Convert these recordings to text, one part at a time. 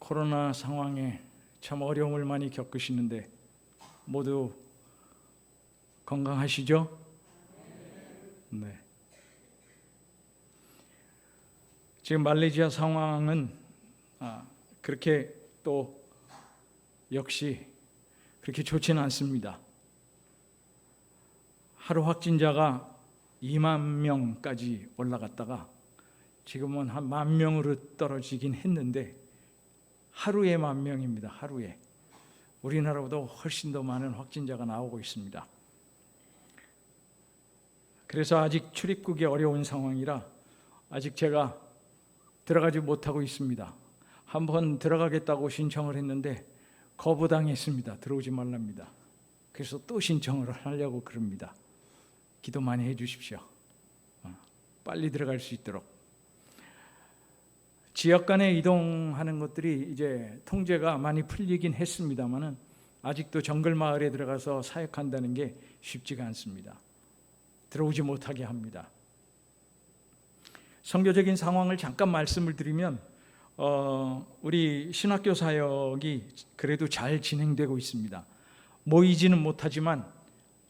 코로나 상황에 참 어려움을 많이 겪으시는데 모두 건강하시죠? 네. 지금 말레이시아 상황은 그렇게 또 역시 그렇게 좋지는 않습니다. 하루 확진자가 2만 명까지 올라갔다가 지금은 한 1만 명으로 떨어지긴 했는데 하루에 1만 명입니다. 하루에. 우리나라보다 훨씬 더 많은 확진자가 나오고 있습니다. 그래서 아직 출입국이 어려운 상황이라 아직 제가 들어가지 못하고 있습니다. 한번 들어가겠다고 신청을 했는데 거부당했습니다. 들어오지 말랍니다. 그래서 또 신청을 하려고 그럽니다. 기도 많이 해 주십시오. 빨리 들어갈 수 있도록. 지역 간에 이동하는 것들이 이제 통제가 많이 풀리긴 했습니다만은 아직도 정글 마을에 들어가서 사역한다는 게 쉽지가 않습니다. 들어오지 못하게 합니다. 선교적인 상황을 잠깐 말씀을 드리면 우리 신학교 사역이 그래도 잘 진행되고 있습니다. 모이지는 못하지만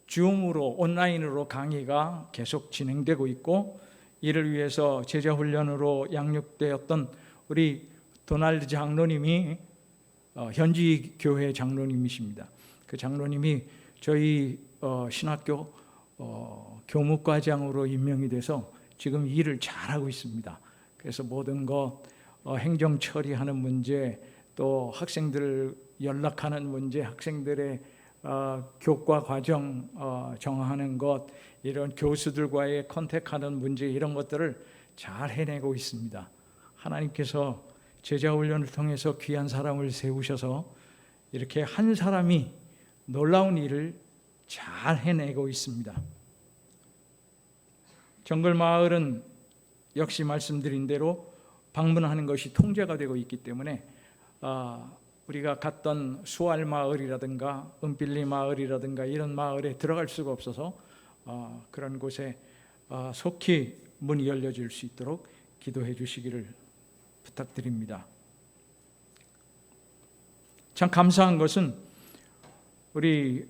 줌으로 온라인으로 강의가 계속 진행되고 있고 이를 위해서 제자훈련으로 양육되었던 우리 도날드 장로님이 현지 교회 장로님이십니다. 그 장로님이 저희 신학교 교무과장으로 임명이 돼서 지금 일을 잘하고 있습니다. 그래서 모든 것 행정 처리하는 문제, 또 학생들 연락하는 문제, 학생들의 교과 과정 정하는 것, 이런 교수들과의 컨택하는 문제, 이런 것들을 잘 해내고 있습니다. 하나님께서 제자훈련을 통해서 귀한 사람을 세우셔서 이렇게 한 사람이 놀라운 일을 잘 해내고 있습니다. 정글 마을은 역시 말씀드린 대로 방문하는 것이 통제가 되고 있기 때문에 우리가 갔던 수알 마을이라든가 은빌리 마을이라든가 이런 마을에 들어갈 수가 없어서 그런 곳에 속히 문이 열려질 수 있도록 기도해 주시기를 부탁드립니다. 참 감사한 것은 우리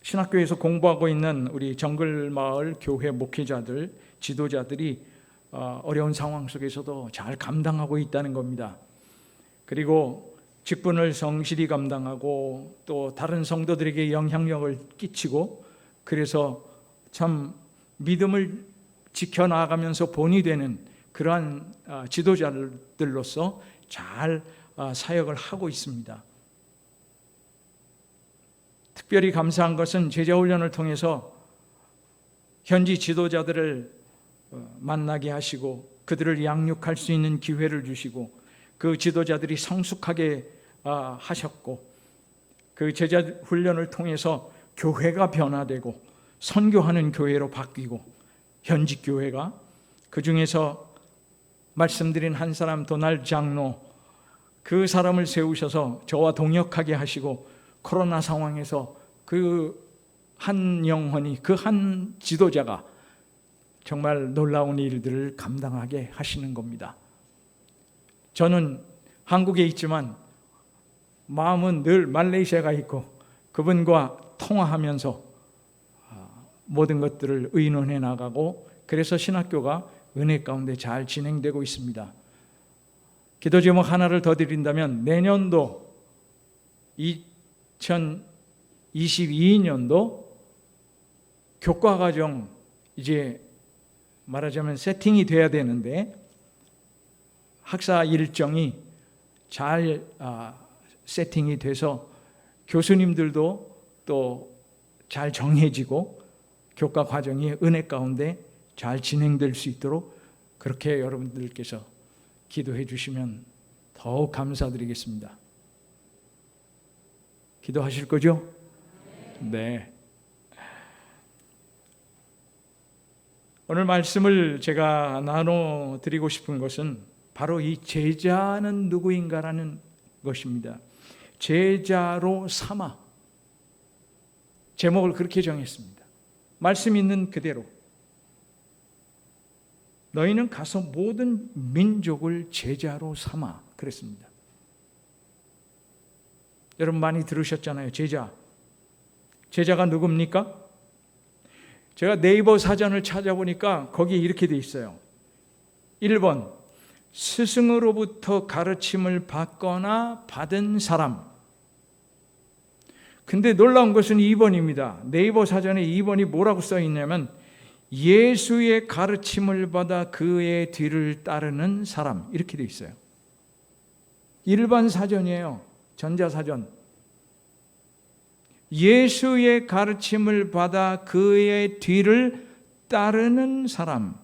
신학교에서 공부하고 있는 우리 정글마을 교회 목회자들, 지도자들이 어려운 상황 속에서도 잘 감당하고 있다는 겁니다. 그리고 직분을 성실히 감당하고 또 다른 성도들에게 영향력을 끼치고 그래서 참 믿음을 지켜나가면서 본이 되는 그러한 지도자들로서 잘 사역을 하고 있습니다. 특별히 감사한 것은 제자훈련을 통해서 현지 지도자들을 만나게 하시고 그들을 양육할 수 있는 기회를 주시고 그 지도자들이 성숙하게 하셨고 그 제자훈련을 통해서 교회가 변화되고 선교하는 교회로 바뀌고 현지 교회가 그 중에서 말씀드린 한 사람 도날드 장로 그 사람을 세우셔서 저와 동역하게 하시고 코로나 상황에서 그 한 영혼이 그 한 지도자가 정말 놀라운 일들을 감당하게 하시는 겁니다. 저는 한국에 있지만 마음은 늘 말레이시아가 있고 그분과 통화하면서 모든 것들을 의논해 나가고 그래서 신학교가 은혜 가운데 잘 진행되고 있습니다. 기도 제목 하나를 더 드린다면 내년도 2022년도 교과과정 이제 말하자면 세팅이 돼야 되는데 학사 일정이 잘 세팅이 돼서 교수님들도 또 잘 정해지고 교과 과정이 은혜 가운데 잘 진행될 수 있도록 그렇게 여러분들께서 기도해 주시면 더욱 감사드리겠습니다. 기도하실 거죠? 네. 오늘 말씀을 제가 나눠드리고 싶은 것은 바로 이 제자는 누구인가라는 것입니다. 제자로 삼아. 제목을 그렇게 정했습니다. 말씀 있는 그대로 너희는 가서 모든 민족을 제자로 삼아 그랬습니다. 여러분 많이 들으셨잖아요. 제자가 누굽니까? 제가 네이버 사전을 찾아보니까 거기에 이렇게 돼 있어요. 1번, 스승으로부터 가르침을 받거나 받은 사람. 근데 놀라운 것은 2번입니다. 네이버 사전에 2번이 뭐라고 써 있냐면 예수의 가르침을 받아 그의 뒤를 따르는 사람, 이렇게 돼 있어요. 일반 사전이에요. 전자사전. 예수의 가르침을 받아 그의 뒤를 따르는 사람.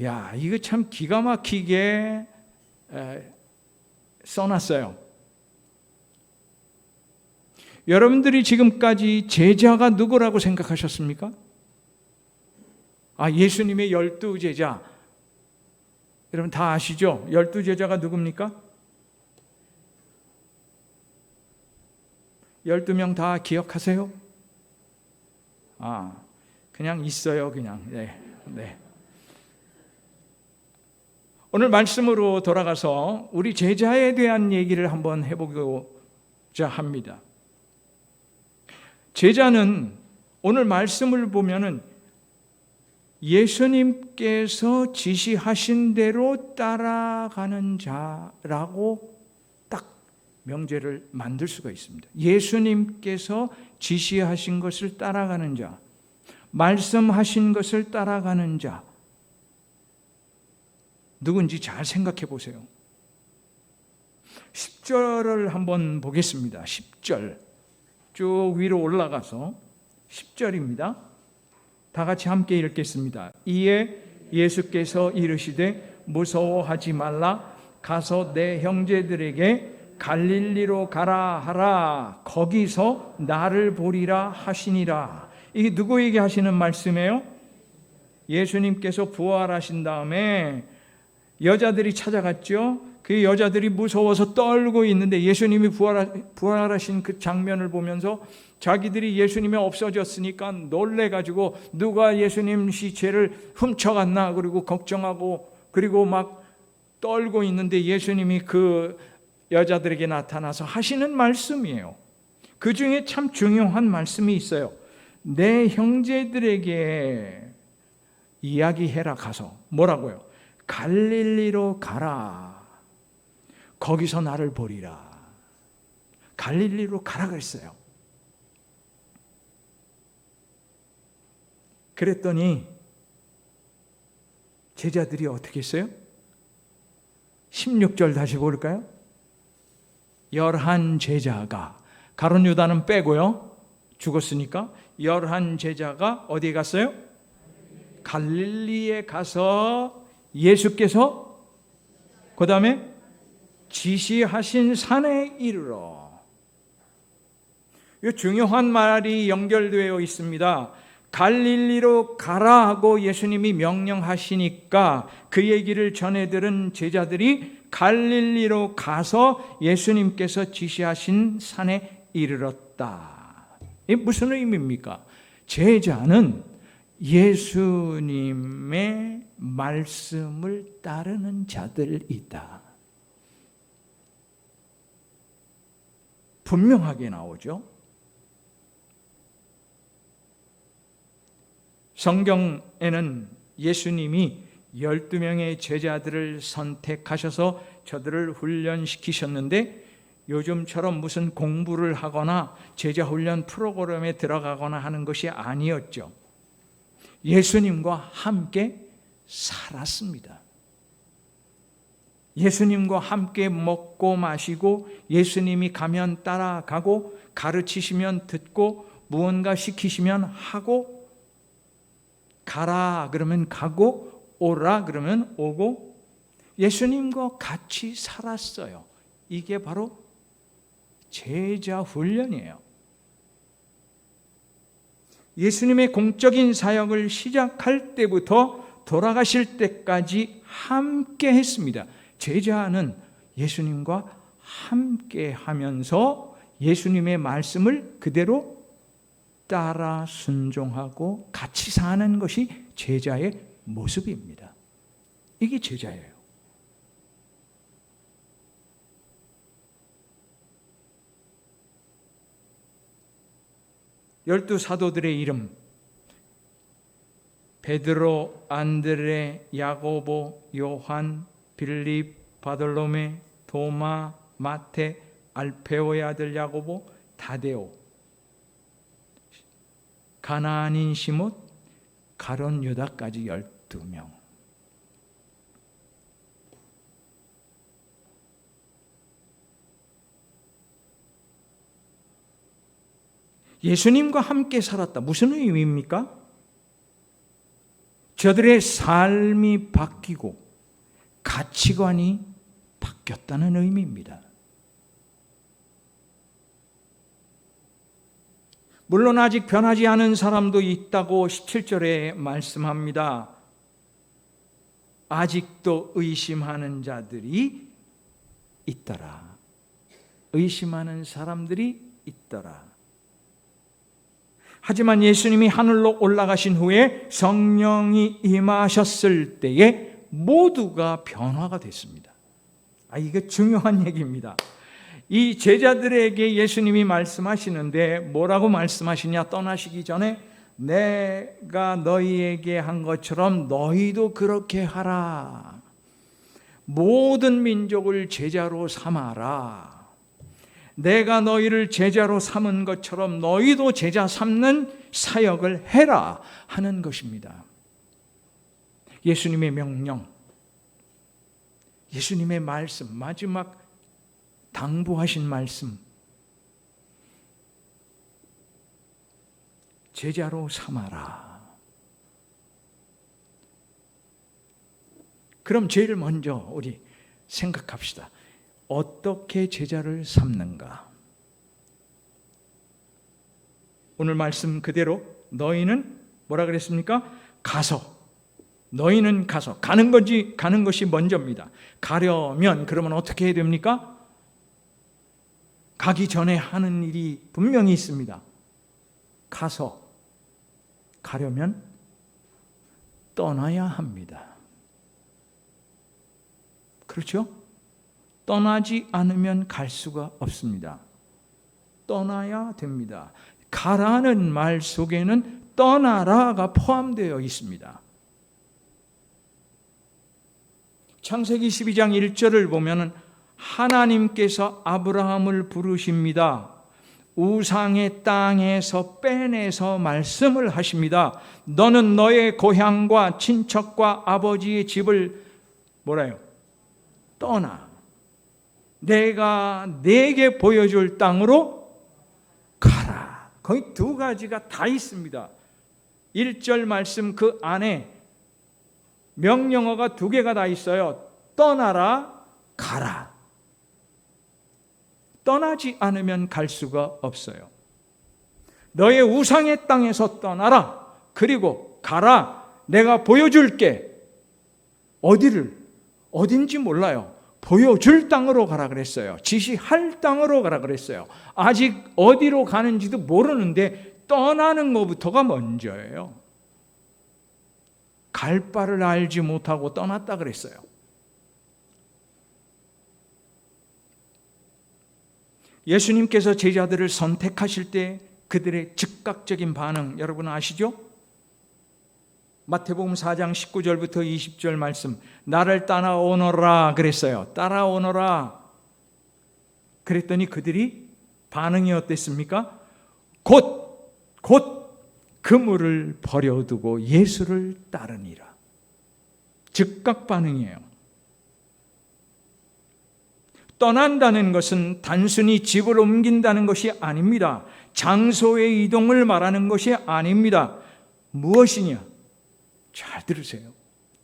야, 이거 참 기가 막히게 써놨어요. 여러분들이 지금까지 제자가 누구라고 생각하셨습니까? 예수님의 12제자. 여러분 다 아시죠? 12제자가 누굽니까? 12명 다 기억하세요? 그냥 있어요, 그냥. 네. 오늘 말씀으로 돌아가서 우리 제자에 대한 얘기를 한번 해보고자 합니다. 제자는 오늘 말씀을 보면은 예수님께서 지시하신 대로 따라가는 자라고 딱 명제를 만들 수가 있습니다. 예수님께서 지시하신 것을 따라가는 자, 말씀하신 것을 따라가는 자, 누군지 잘 생각해 보세요. 10절을 한번 보겠습니다. 10절 쭉 위로 올라가서 10절입니다. 다 같이 함께 읽겠습니다. 이에 예수께서 이르시되 무서워하지 말라. 가서 내 형제들에게 갈릴리로 가라 하라. 거기서 나를 보리라 하시니라. 이게 누구에게 하시는 말씀이에요? 예수님께서 부활하신 다음에 여자들이 찾아갔죠. 그 여자들이 무서워서 떨고 있는데 예수님이 부활하신 그 장면을 보면서 자기들이 예수님이 없어졌으니까 놀래가지고 누가 예수님 시체를 훔쳐갔나 그리고 걱정하고 그리고 막 떨고 있는데 예수님이 그 여자들에게 나타나서 하시는 말씀이에요. 그 중에 참 중요한 말씀이 있어요. 내 형제들에게 이야기해라. 가서 뭐라고요? 갈릴리로 가라. 거기서 나를 보리라. 갈릴리로 가라 그랬어요. 그랬더니 제자들이 어떻게 했어요? 16절 다시 볼까요? 11제자가, 가룟 유다는 빼고요, 죽었으니까 11제자가 어디에 갔어요? 갈릴리에 가서 예수께서 그 다음에 지시하신 산에 이르러. 이 중요한 말이 연결되어 있습니다. 갈릴리로 가라 하고 예수님이 명령하시니까 그 얘기를 전해 들은 제자들이 갈릴리로 가서 예수님께서 지시하신 산에 이르렀다. 이게 무슨 의미입니까? 제자는 예수님의 말씀을 따르는 자들이다. 분명하게 나오죠. 성경에는 예수님이 12명의 제자들을 선택하셔서 저들을 훈련시키셨는데 요즘처럼 무슨 공부를 하거나 제자 훈련 프로그램에 들어가거나 하는 것이 아니었죠. 예수님과 함께 살았습니다. 예수님과 함께 먹고 마시고 예수님이 가면 따라가고 가르치시면 듣고 무언가 시키시면 하고 가라 그러면 가고 오라 그러면 오고 예수님과 같이 살았어요. 이게 바로 제자 훈련이에요. 예수님의 공적인 사역을 시작할 때부터 돌아가실 때까지 함께 했습니다. 제자는 예수님과 함께 하면서 예수님의 말씀을 그대로 따라 순종하고 같이 사는 것이 제자의 모습입니다. 이게 제자예요. 12 사도들의 이름, 베드로, 안드레, 야고보, 요한, 빌립, 바돌로메, 도마, 마테, 알페오의 아들 야고보, 다데오, 가나안인 시몬, 가룟 유다까지 12명. 예수님과 함께 살았다. 무슨 의미입니까? 저들의 삶이 바뀌고 가치관이 바뀌었다는 의미입니다. 물론 아직 변하지 않은 사람도 있다고 17절에 말씀합니다. 아직도 의심하는 자들이 있더라. 의심하는 사람들이 있더라. 하지만 예수님이 하늘로 올라가신 후에 성령이 임하셨을 때에 모두가 변화가 됐습니다. 이게 중요한 얘기입니다. 이 제자들에게 예수님이 말씀하시는데 뭐라고 말씀하시냐? 떠나시기 전에 내가 너희에게 한 것처럼 너희도 그렇게 하라. 모든 민족을 제자로 삼아라. 내가 너희를 제자로 삼은 것처럼 너희도 제자 삼는 사역을 해라 하는 것입니다. 예수님의 명령, 예수님의 말씀, 마지막 당부하신 말씀, 제자로 삼아라. 그럼 제일 먼저 우리 생각합시다. 어떻게 제자를 삼는가? 오늘 말씀 그대로 너희는 뭐라 그랬습니까? 가서. 너희는 가서. 가는 것이 먼저입니다. 가려면 그러면 어떻게 해야 됩니까? 가기 전에 하는 일이 분명히 있습니다. 가려면 떠나야 합니다. 그렇죠? 떠나지 않으면 갈 수가 없습니다. 떠나야 됩니다. 가라는 말 속에는 떠나라가 포함되어 있습니다. 창세기 12장 1절을 보면 하나님께서 아브라함을 부르십니다. 우상의 땅에서 빼내서 말씀을 하십니다. 너는 너의 고향과 친척과 아버지의 집을 떠나. 내가 네게 보여줄 땅으로 가라. 거의 두 가지가 다 있습니다. 1절 말씀 그 안에 명령어가 두 개가 다 있어요. 떠나라, 가라. 떠나지 않으면 갈 수가 없어요. 너의 우상의 땅에서 떠나라. 그리고 가라. 내가 보여줄게. 어딘지 몰라요. 보여줄 땅으로 가라 그랬어요. 지시할 땅으로 가라 그랬어요. 아직 어디로 가는지도 모르는데 떠나는 것부터가 먼저예요. 갈 바를 알지 못하고 떠났다 그랬어요. 예수님께서 제자들을 선택하실 때 그들의 즉각적인 반응 여러분 아시죠? 마태복음 4장 19절부터 20절 말씀, 나를 따라오너라 그랬어요. 따라오너라. 그랬더니 그들이 반응이 어땠습니까? 곧 그물을 버려두고 예수를 따르니라. 즉각 반응이에요. 떠난다는 것은 단순히 집을 옮긴다는 것이 아닙니다. 장소의 이동을 말하는 것이 아닙니다. 무엇이냐? 잘 들으세요.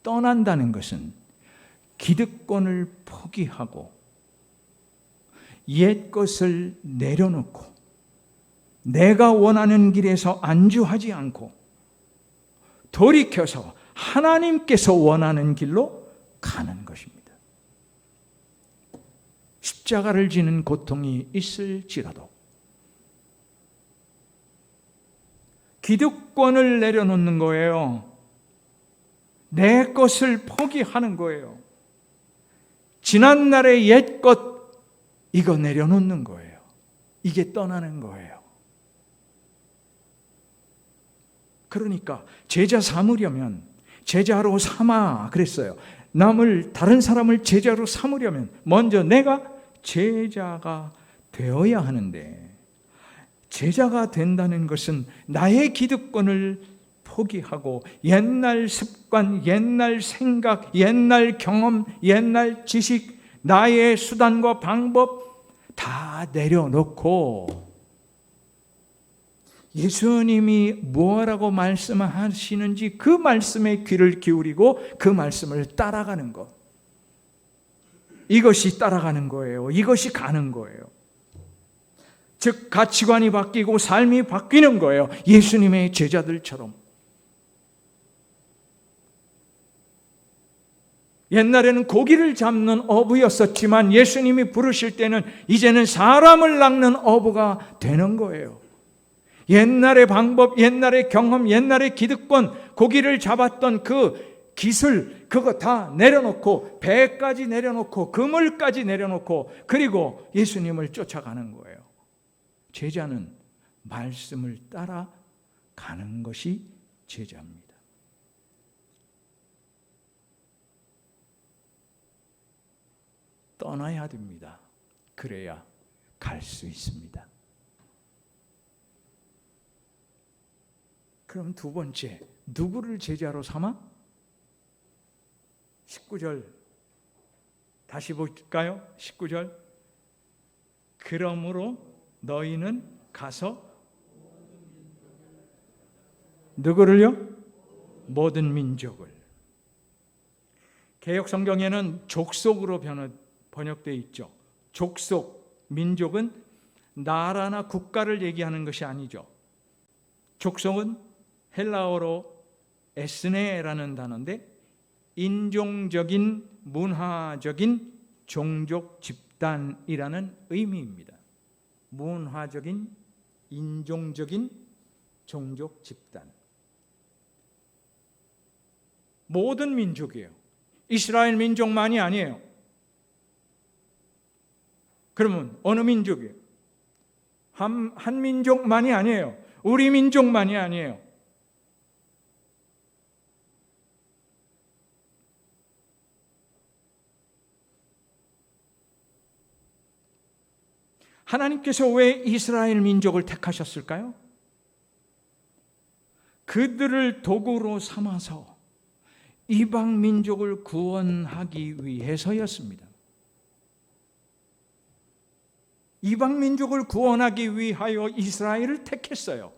떠난다는 것은 기득권을 포기하고 옛 것을 내려놓고 내가 원하는 길에서 안주하지 않고 돌이켜서 하나님께서 원하는 길로 가는 것입니다. 십자가를 지는 고통이 있을지라도 기득권을 내려놓는 거예요. 내 것을 포기하는 거예요. 지난날의 옛 것 이거 내려놓는 거예요. 이게 떠나는 거예요. 그러니까 제자 삼으려면, 제자로 삼아 그랬어요. 다른 사람을 제자로 삼으려면 먼저 내가 제자가 되어야 하는데, 제자가 된다는 것은 나의 기득권을 포기하고 옛날 습관, 옛날 생각, 옛날 경험, 옛날 지식, 나의 수단과 방법 다 내려놓고 예수님이 뭐라고 말씀하시는지 그 말씀에 귀를 기울이고 그 말씀을 따라가는 것. 이것이 따라가는 거예요. 이것이 가는 거예요. 즉 가치관이 바뀌고 삶이 바뀌는 거예요. 예수님의 제자들처럼. 옛날에는 고기를 잡는 어부였었지만 예수님이 부르실 때는 이제는 사람을 낚는 어부가 되는 거예요. 옛날의 방법, 옛날의 경험, 옛날의 기득권, 고기를 잡았던 그 기술, 그거 다 내려놓고, 배까지 내려놓고, 그물까지 내려놓고, 그리고 예수님을 쫓아가는 거예요. 제자는 말씀을 따라가는 것이 제자입니다. 떠나야 됩니다. 그래야 갈 수 있습니다. 그럼 두 번째, 누구를 제자로 삼아? 19절 다시 볼까요? 19절. 그러므로 너희는 가서 누구를요? 모든 민족을. 개역 성경에는 족속으로 번역되어 있죠. 족속, 민족은 나라나 국가를 얘기하는 것이 아니죠. 족속은 헬라어로 에스네라는 단어인데 인종적인, 문화적인 종족 집단이라는 의미입니다. 문화적인, 인종적인 종족 집단. 모든 민족이에요. 이스라엘 민족만이 아니에요. 그러면 어느 민족이에요? 한 민족만이 아니에요. 우리 민족만이 아니에요. 하나님께서 왜 이스라엘 민족을 택하셨을까요? 그들을 도구로 삼아서 이방 민족을 구원하기 위해서였습니다. 이방 민족을 구원하기 위하여 이스라엘을 택했어요.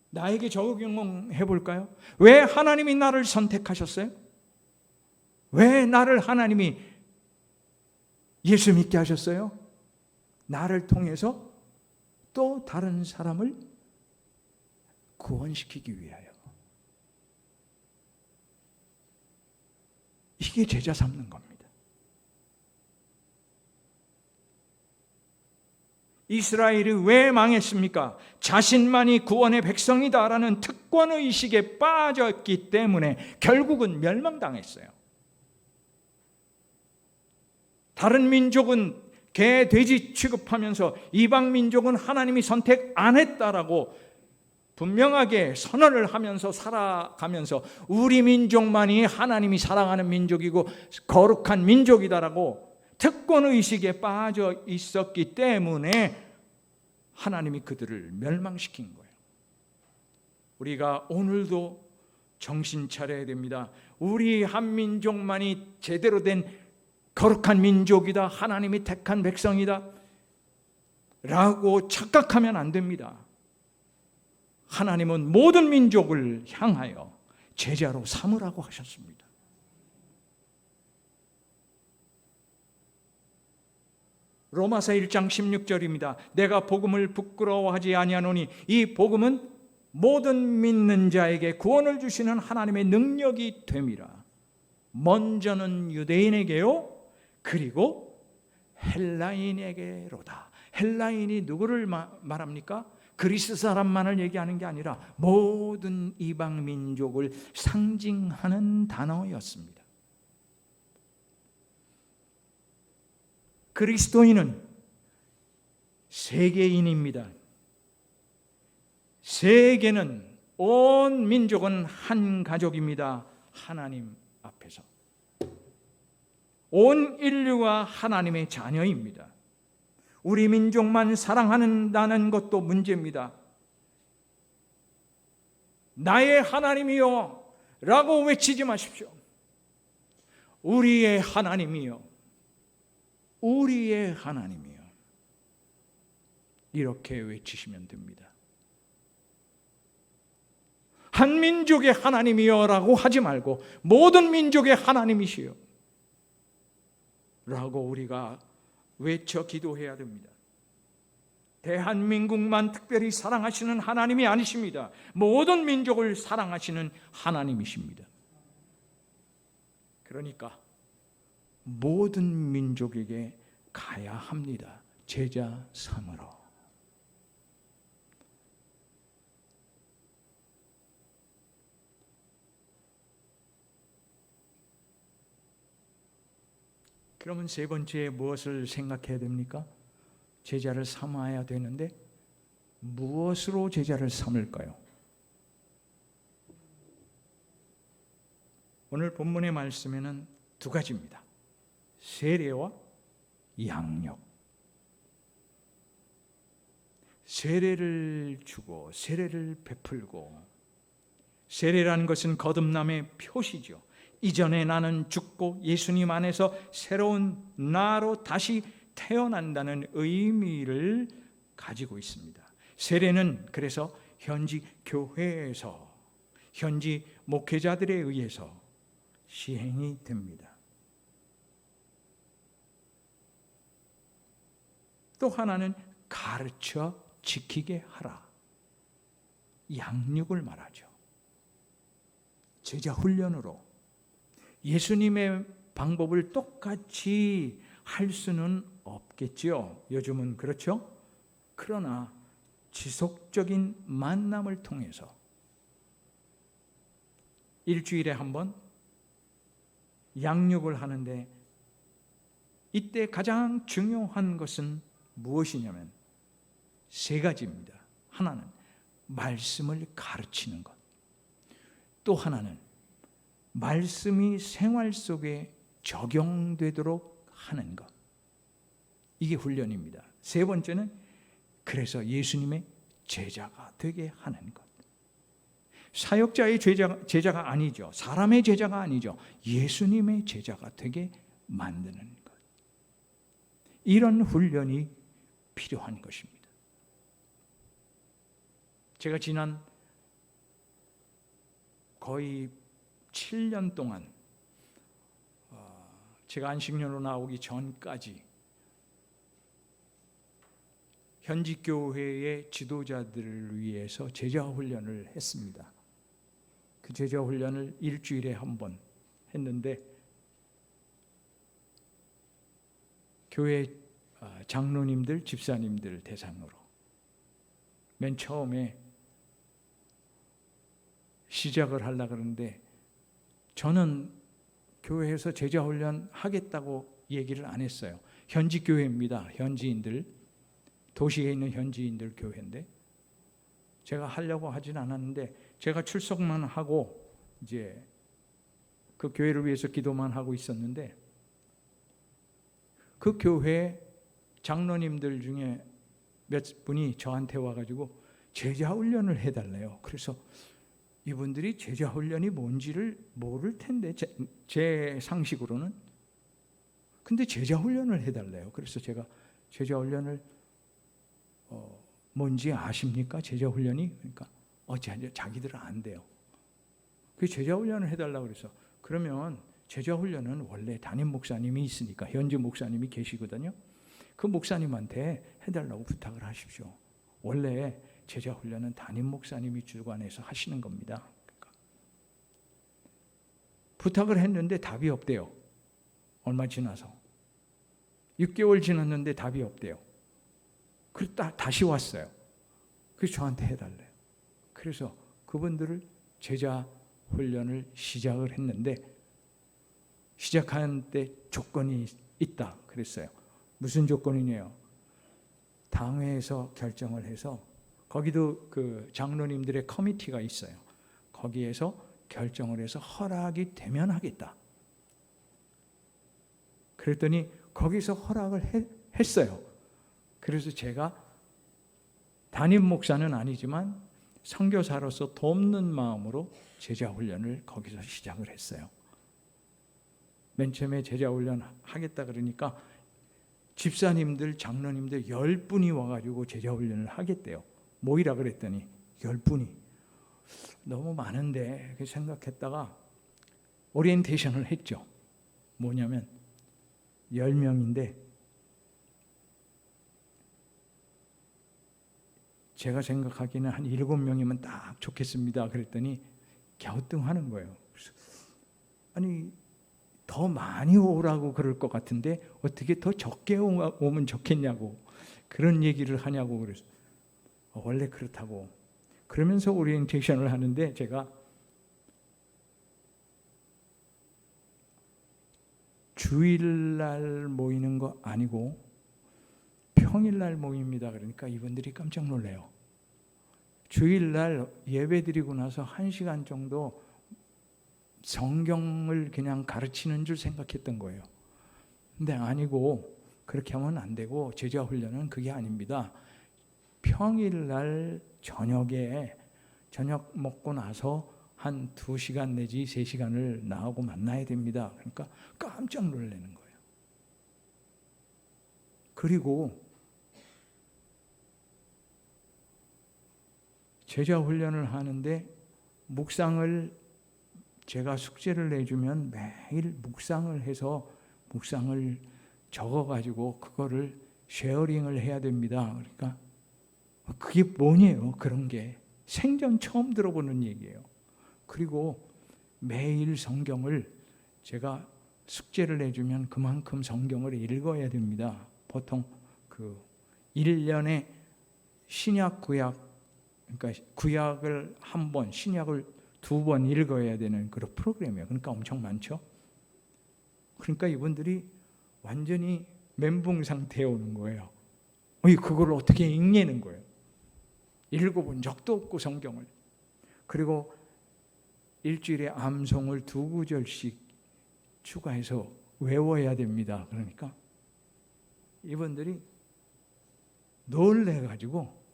나에게 적용해 볼까요? 왜 하나님이 나를 선택하셨어요? 왜 나를 하나님이 예수 믿게 하셨어요? 나를 통해서 또 다른 사람을 구원시키기 위하여. 이게 제자 삼는 겁니다. 이스라엘이 왜 망했습니까? 자신만이 구원의 백성이다라는 특권의식에 빠졌기 때문에 결국은 멸망당했어요. 다른 민족은 개, 돼지 취급하면서 이방 민족은 하나님이 선택 안 했다라고 분명하게 선언을 하면서 살아가면서 우리 민족만이 하나님이 사랑하는 민족이고 거룩한 민족이다라고 특권의식에 빠져 있었기 때문에 하나님이 그들을 멸망시킨 거예요. 우리가 오늘도 정신 차려야 됩니다. 우리 한 민족만이 제대로 된 거룩한 민족이다, 하나님이 택한 백성이다 라고 착각하면 안 됩니다. 하나님은 모든 민족을 향하여 제자로 삼으라고 하셨습니다. 로마서 1장 16절입니다. 내가 복음을 부끄러워하지 아니하노니 이 복음은 모든 믿는 자에게 구원을 주시는 하나님의 능력이 됨이라. 먼저는 유대인에게요, 그리고 헬라인에게로다. 헬라인이 누구를 말합니까? 그리스 사람만을 얘기하는 게 아니라 모든 이방 민족을 상징하는 단어였습니다. 그리스도인은 세계인입니다. 세계는, 온 민족은 한 가족입니다. 하나님 앞에서. 온 인류가 하나님의 자녀입니다. 우리 민족만 사랑한다는 것도 문제입니다. 나의 하나님이여 라고 외치지 마십시오. 우리의 하나님이여, 우리의 하나님이여, 이렇게 외치시면 됩니다. 한 민족의 하나님이여 라고 하지 말고 모든 민족의 하나님이시여 라고 우리가 외쳐 기도해야 됩니다. 대한민국만 특별히 사랑하시는 하나님이 아니십니다. 모든 민족을 사랑하시는 하나님이십니다. 그러니까 모든 민족에게 가야 합니다. 제자 삼으러. 그러면 세 번째 무엇을 생각해야 됩니까? 제자를 삼아야 되는데 무엇으로 제자를 삼을까요? 오늘 본문의 말씀에는 두 가지입니다. 세례와 양육. 세례를 주고 세례를 베풀고, 세례라는 것은 거듭남의 표시죠. 이전에 나는 죽고 예수님 안에서 새로운 나로 다시 태어난다는 의미를 가지고 있습니다. 세례는 그래서 현지 교회에서, 현지 목회자들에 의해서 시행이 됩니다. 또 하나는 가르쳐 지키게 하라. 양육을 말하죠. 제자 훈련으로 예수님의 방법을 똑같이 할 수는 없겠지요. 요즘은 그렇죠. 그러나 지속적인 만남을 통해서 일주일에 한 번 양육을 하는데, 이때 가장 중요한 것은 무엇이냐면 세 가지입니다. 하나는 말씀을 가르치는 것, 또 하나는 말씀이 생활 속에 적용되도록 하는 것, 이게 훈련입니다. 세 번째는 그래서 예수님의 제자가 되게 하는 것. 사역자의 제자가 아니죠. 사람의 제자가 아니죠. 예수님의 제자가 되게 만드는 것. 이런 훈련이 필요한 것입니다. 제가 지난 거의 7년 동안, 제가 안식년으로 나오기 전까지 현지 교회의 지도자들을 위해서 제자 훈련을 했습니다. 그 제자 훈련을 일주일에 한 번 했는데, 교회 장로님들, 집사님들 대상으로 맨 처음에 시작을 하려고 그러는데, 저는 교회에서 제자 훈련 하겠다고 얘기를 안 했어요. 현지 교회입니다. 현지인들, 도시에 있는 현지인들 교회인데 제가 하려고 하진 않았는데, 제가 출석만 하고 이제 그 교회를 위해서 기도만 하고 있었는데, 그 교회 장로님들 중에 몇 분이 저한테 와가지고 제자 훈련을 해달래요. 그래서 이분들이 제자 훈련이 뭔지를 모를 텐데, 제 상식으로는. 근데 제자 훈련을 해달래요. 그래서 제가 제자 훈련을 뭔지 아십니까? 제자 훈련이? 그러니까 자기들은 안 돼요. 그 제자 훈련을 해달라고 그래서, 그러면 제자 훈련은 원래 담임 목사님이 있으니까, 현지 목사님이 계시거든요. 그 목사님한테 해달라고 부탁을 하십시오. 원래 제자 훈련은 담임 목사님이 주관해서 하시는 겁니다. 그러니까 부탁을 했는데 답이 없대요. 얼마 지나서 6개월 지났는데 답이 없대요. 그래서 다시 왔어요. 그래서 저한테 해달래요. 그래서 그분들을 제자 훈련을 시작을 했는데, 시작하는 때 조건이 있다 그랬어요. 무슨 조건이냐요? 당회에서 결정을 해서 거기도 그 장로님들의 커미티가 있어요. 거기에서 결정을 해서 허락이 되면 하겠다. 그랬더니 거기서 허락을 했어요. 그래서 제가 담임 목사는 아니지만 선교사로서 돕는 마음으로 제자훈련을 거기서 시작을 했어요. 맨 처음에 제자훈련 하겠다 그러니까 집사님들, 장로님들 10분이 와가지고 제자훈련을 하겠대요. 모이라 그랬더니 10분이 너무 많은데 생각했다가 오리엔테이션을 했죠. 뭐냐면 10명인데 제가 생각하기는 한 7명이면 딱 좋겠습니다. 그랬더니 갸우뚱하는 거예요. 그래서 아니 더 많이 오라고 그럴 것 같은데 어떻게 더 적게 오면 좋겠냐고 그런 얘기를 하냐고 그래서 원래 그렇다고 그러면서 오리엔테이션을 하는데 제가 주일날 모이는 거 아니고 평일날 모입니다. 그러니까 이분들이 깜짝 놀래요. 주일날 예배 드리고 나서 1시간 정도 성경을 그냥 가르치는 줄 생각했던 거예요. 근데 아니고 그렇게 하면 안 되고 제자훈련은 그게 아닙니다. 평일날 저녁에 저녁 먹고 나서 한 2시간 내지 3시간을 나하고 만나야 됩니다. 그러니까 깜짝 놀라는 거예요. 그리고 제자훈련을 하는데 묵상을 제가 숙제를 내주면 매일 묵상을 해서 묵상을 적어가지고 그거를 쉐어링을 해야 됩니다. 그러니까 그게 뭐냐요? 그런 게 생전 처음 들어보는 얘기예요. 그리고 매일 성경을 제가 숙제를 내주면 그만큼 성경을 읽어야 됩니다. 보통 그 1년에 신약 구약 그러니까 구약을 한 번, 신약을 2번 읽어야 되는 그런 프로그램이에요. 그러니까 엄청 많죠. 그러니까 이분들이 완전히 멘붕 상태에 오는 거예요. 그걸 어떻게 읽냐는 거예요. 읽어본 적도 없고 성경을. 그리고 일주일에 암송을 2구절씩 추가해서 외워야 됩니다. 그러니까 이분들이 놀래가지고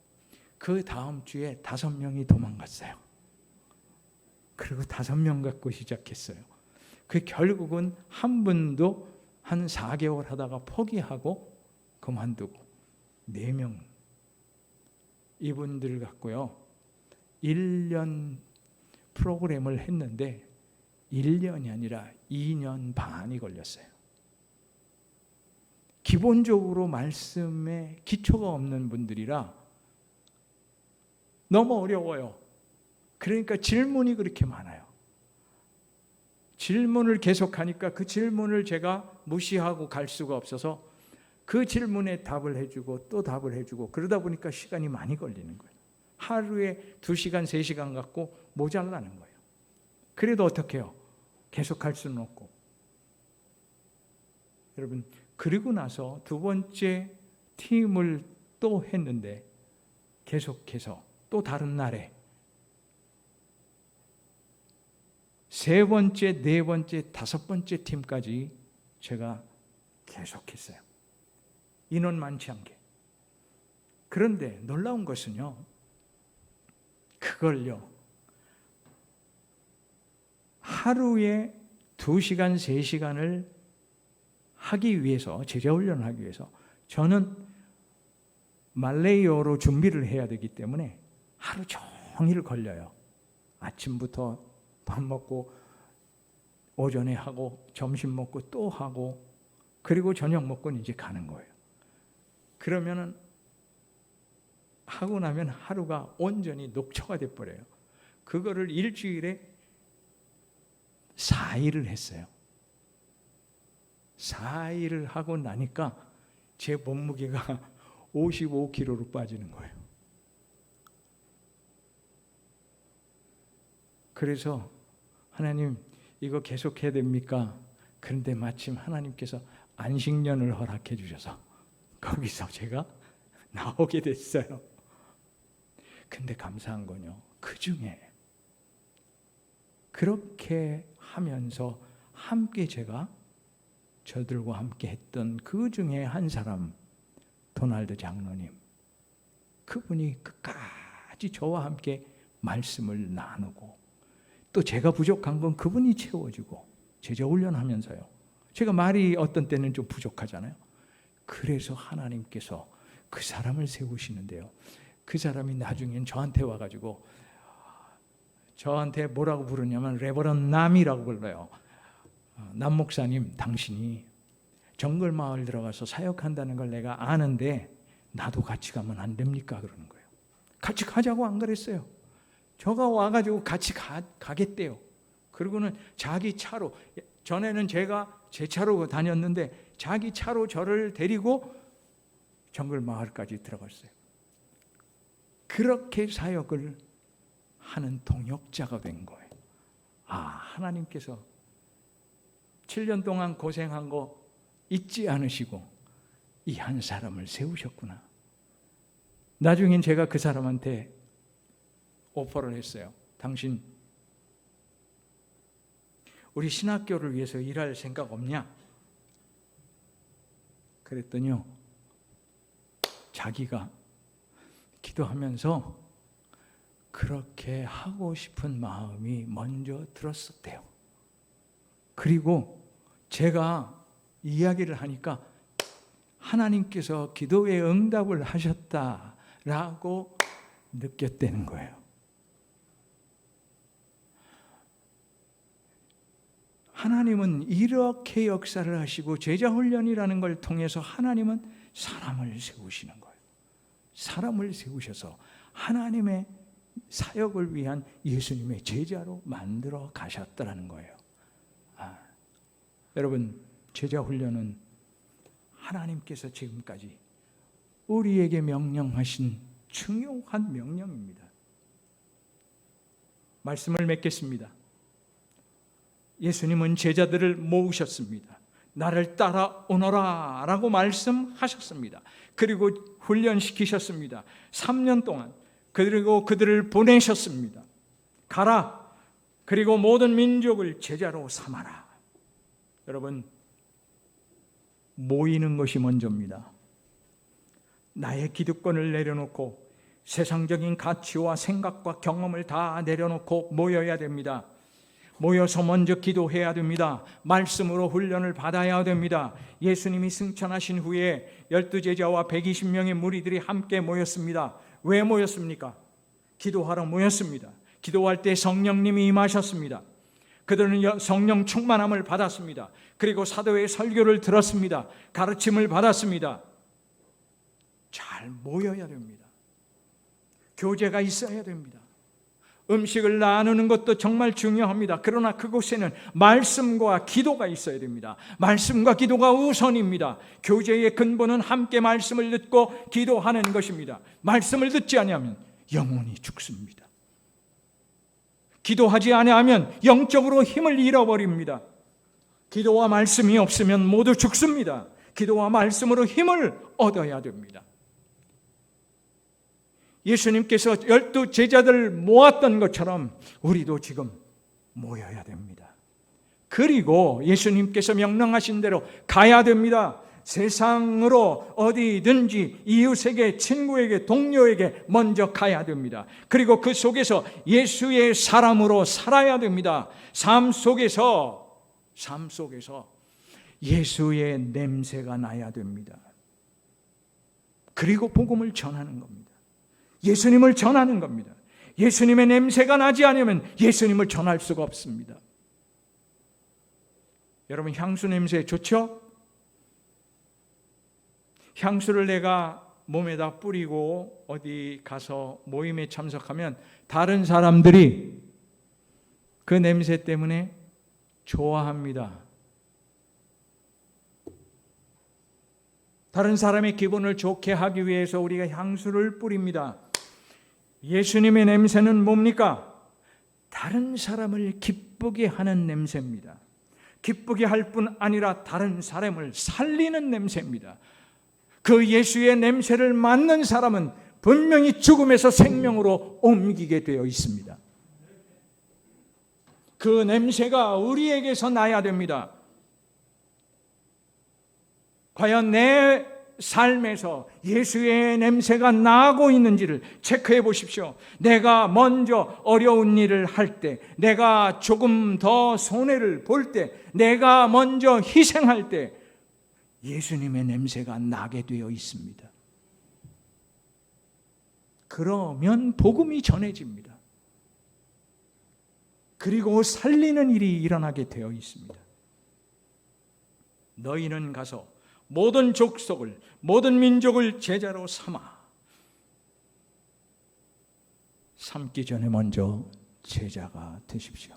그 다음 주에 5명이 도망갔어요. 그리고 5명 갖고 시작했어요. 그 결국은 한 분도 한 4개월 하다가 포기하고 그만두고 4명 이분들 갖고요 1년 프로그램을 했는데 1년이 아니라 2년 반이 걸렸어요. 기본적으로 말씀에 기초가 없는 분들이라 너무 어려워요. 그러니까 질문이 그렇게 많아요. 질문을 계속하니까 그 질문을 제가 무시하고 갈 수가 없어서 그 질문에 답을 해주고 또 답을 해주고 그러다 보니까 시간이 많이 걸리는 거예요. 하루에 2시간, 3시간 갖고 모자라는 거예요. 그래도 어떻게 해요? 계속할 수는 없고. 여러분 그리고 나서 2번째 팀을 또 했는데 계속해서 또 다른 날에 3번째, 4번째, 5번째 팀까지 제가 계속했어요. 인원 많지 않게. 그런데 놀라운 것은요. 그걸요. 하루에 2시간, 3시간을 하기 위해서 제자훈련을 하기 위해서 저는 말레이어로 준비를 해야 되기 때문에 하루 종일 걸려요. 아침부터 밥 먹고 오전에 하고 점심 먹고 또 하고 그리고 저녁 먹고 이제 가는 거예요. 그러면은 하고 나면 하루가 온전히 녹초가 돼 버려요. 그거를 일주일에 4일을 했어요. 4일을 하고 나니까 제 몸무게가 55kg로 빠지는 거예요. 그래서 하나님 이거 계속해야 됩니까? 그런데 마침 하나님께서 안식년을 허락해 주셔서 거기서 제가 나오게 됐어요. 근데 감사한 건요, 그 중에 그렇게 하면서 함께 제가 저들과 함께 했던 그 중에 한 사람, 도날드 장로님, 그분이 끝까지 저와 함께 말씀을 나누고, 또 제가 부족한 건 그분이 채워주고, 제자 훈련하면서요, 제가 말이 어떤 때는 좀 부족하잖아요. 그래서 하나님께서 그 사람을 세우시는데요, 그 사람이 나중엔 저한테 와가지고 저한테 뭐라고 부르냐면 레버런 남이라고 불러요. 남 목사님, 당신이 정글마을 들어가서 사역한다는 걸 내가 아는데 나도 같이 가면 안 됩니까? 그러는 거예요. 같이 가자고 안 그랬어요. 저가 와가지고 같이 가겠대요. 그리고는 자기 차로, 전에는 제가 제 차로 다녔는데 자기 차로 저를 데리고 정글마을까지 들어갔어요. 그렇게 사역을 하는 동역자가 된 거예요. 하나님께서 7년 동안 고생한 거 잊지 않으시고 이 한 사람을 세우셨구나. 나중엔 제가 그 사람한테 오퍼를 했어요. 당신 우리 신학교를 위해서 일할 생각 없냐? 그랬더니요, 자기가 기도하면서 그렇게 하고 싶은 마음이 먼저 들었었대요. 그리고 제가 이야기를 하니까 하나님께서 기도에 응답을 하셨다라고 느꼈다는 거예요. 하나님은 이렇게 역사를 하시고 제자 훈련이라는 걸 통해서 하나님은 사람을 세우시는 거예요. 사람을 세우셔서 하나님의 사역을 위한 예수님의 제자로 만들어 가셨다는 거예요. 여러분, 제자 훈련은 하나님께서 지금까지 우리에게 명령하신 중요한 명령입니다. 말씀을 맺겠습니다. 예수님은 제자들을 모으셨습니다. 나를 따라오너라 라고 말씀하셨습니다. 그리고 훈련시키셨습니다. 3년 동안. 그리고 그들을 보내셨습니다. 가라. 그리고 모든 민족을 제자로 삼아라. 여러분, 모이는 것이 먼저입니다. 나의 기득권을 내려놓고 세상적인 가치와 생각과 경험을 다 내려놓고 모여야 됩니다. 모여서 먼저 기도해야 됩니다. 말씀으로 훈련을 받아야 됩니다. 예수님이 승천하신 후에 12제자와 120명의 무리들이 함께 모였습니다. 왜 모였습니까? 기도하러 모였습니다. 기도할 때 성령님이 임하셨습니다. 그들은 성령 충만함을 받았습니다. 그리고 사도의 설교를 들었습니다. 가르침을 받았습니다. 잘 모여야 됩니다. 교제가 있어야 됩니다. 음식을 나누는 것도 정말 중요합니다. 그러나 그곳에는 말씀과 기도가 있어야 됩니다. 말씀과 기도가 우선입니다. 교제의 근본은 함께 말씀을 듣고 기도하는 것입니다. 말씀을 듣지 아니하면 영혼이 죽습니다. 기도하지 아니하면 영적으로 힘을 잃어버립니다. 기도와 말씀이 없으면 모두 죽습니다. 기도와 말씀으로 힘을 얻어야 됩니다. 예수님께서 12제자들을 모았던 것처럼 우리도 지금 모여야 됩니다. 그리고 예수님께서 명령하신 대로 가야 됩니다. 세상으로 어디든지 이웃에게, 친구에게, 동료에게 먼저 가야 됩니다. 그리고 그 속에서 예수의 사람으로 살아야 됩니다. 삶 속에서 예수의 냄새가 나야 됩니다. 그리고 복음을 전하는 겁니다. 예수님을 전하는 겁니다. 예수님의 냄새가 나지 않으면 예수님을 전할 수가 없습니다. 여러분, 향수 냄새 좋죠? 향수를 내가 몸에다 뿌리고 어디 가서 모임에 참석하면 다른 사람들이 그 냄새 때문에 좋아합니다. 다른 사람의 기분을 좋게 하기 위해서 우리가 향수를 뿌립니다. 예수님의 냄새는 뭡니까? 다른 사람을 기쁘게 하는 냄새입니다. 기쁘게 할 뿐 아니라 다른 사람을 살리는 냄새입니다. 그 예수의 냄새를 맡는 사람은 분명히 죽음에서 생명으로 옮기게 되어 있습니다. 그 냄새가 우리에게서 나야 됩니다. 과연 내 삶에서 예수의 냄새가 나고 있는지를 체크해 보십시오. 내가 먼저 어려운 일을 할 때, 내가 조금 더 손해를 볼 때, 내가 먼저 희생할 때 예수님의 냄새가 나게 되어 있습니다. 그러면 복음이 전해집니다. 그리고 살리는 일이 일어나게 되어 있습니다. 너희는 가서 모든 족속을, 모든 민족을 제자로 삼기 전에 먼저 제자가 되십시오.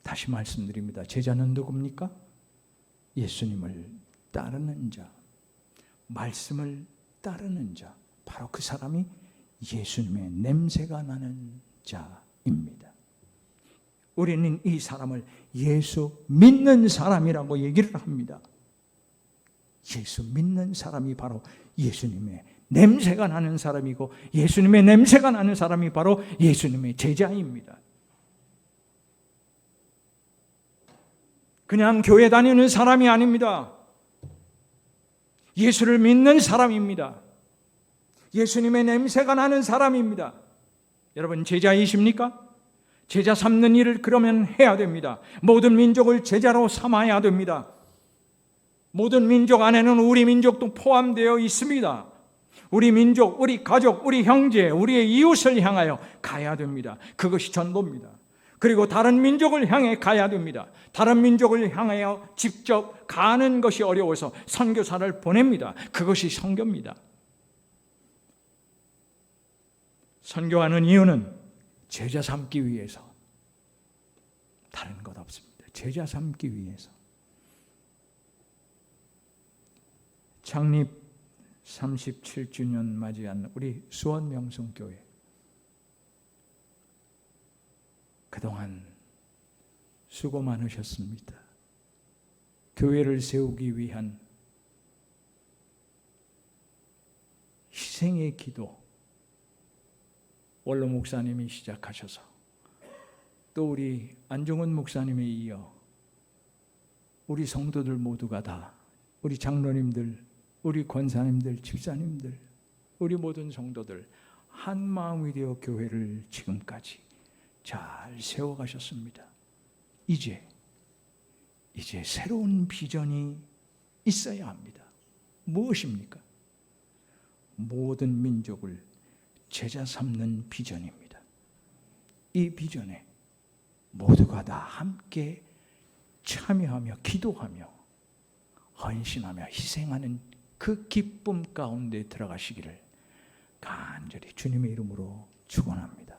다시 말씀드립니다. 제자는 누굽니까? 예수님을 따르는 자, 말씀을 따르는 자, 바로 그 사람이 예수님의 냄새가 나는 자입니다. 우리는 이 사람을 예수 믿는 사람이라고 얘기를 합니다. 예수 믿는 사람이 바로 예수님의 냄새가 나는 사람이고, 예수님의 냄새가 나는 사람이 바로 예수님의 제자입니다. 그냥 교회 다니는 사람이 아닙니다. 예수를 믿는 사람입니다. 예수님의 냄새가 나는 사람입니다. 여러분, 제자이십니까? 제자 삼는 일을 그러면 해야 됩니다. 모든 민족을 제자로 삼아야 됩니다. 모든 민족 안에는 우리 민족도 포함되어 있습니다. 우리 민족, 우리 가족, 우리 형제, 우리의 이웃을 향하여 가야 됩니다. 그것이 전도입니다. 그리고 다른 민족을 향해 가야 됩니다. 다른 민족을 향하여 직접 가는 것이 어려워서 선교사를 보냅니다. 그것이 선교입니다. 선교하는 이유는 제자 삼기 위해서, 다른 것 없습니다. 제자 삼기 위해서. 창립 37주년 맞이한 우리 수원명성교회, 그동안 수고 많으셨습니다. 교회를 세우기 위한 희생의 기도, 원로 목사님이 시작하셔서 또 우리 안종훈 목사님에 이어 우리 성도들 모두가 다, 우리 장로님들, 우리 권사님들, 집사님들, 우리 모든 성도들 한 마음이 되어 교회를 지금까지 잘 세워가셨습니다. 이제 새로운 비전이 있어야 합니다. 무엇입니까? 모든 민족을 제자 삼는 비전입니다. 이 비전에 모두가 다 함께 참여하며 기도하며 헌신하며 희생하는 그 기쁨 가운데 들어가시기를 간절히 주님의 이름으로 축원합니다.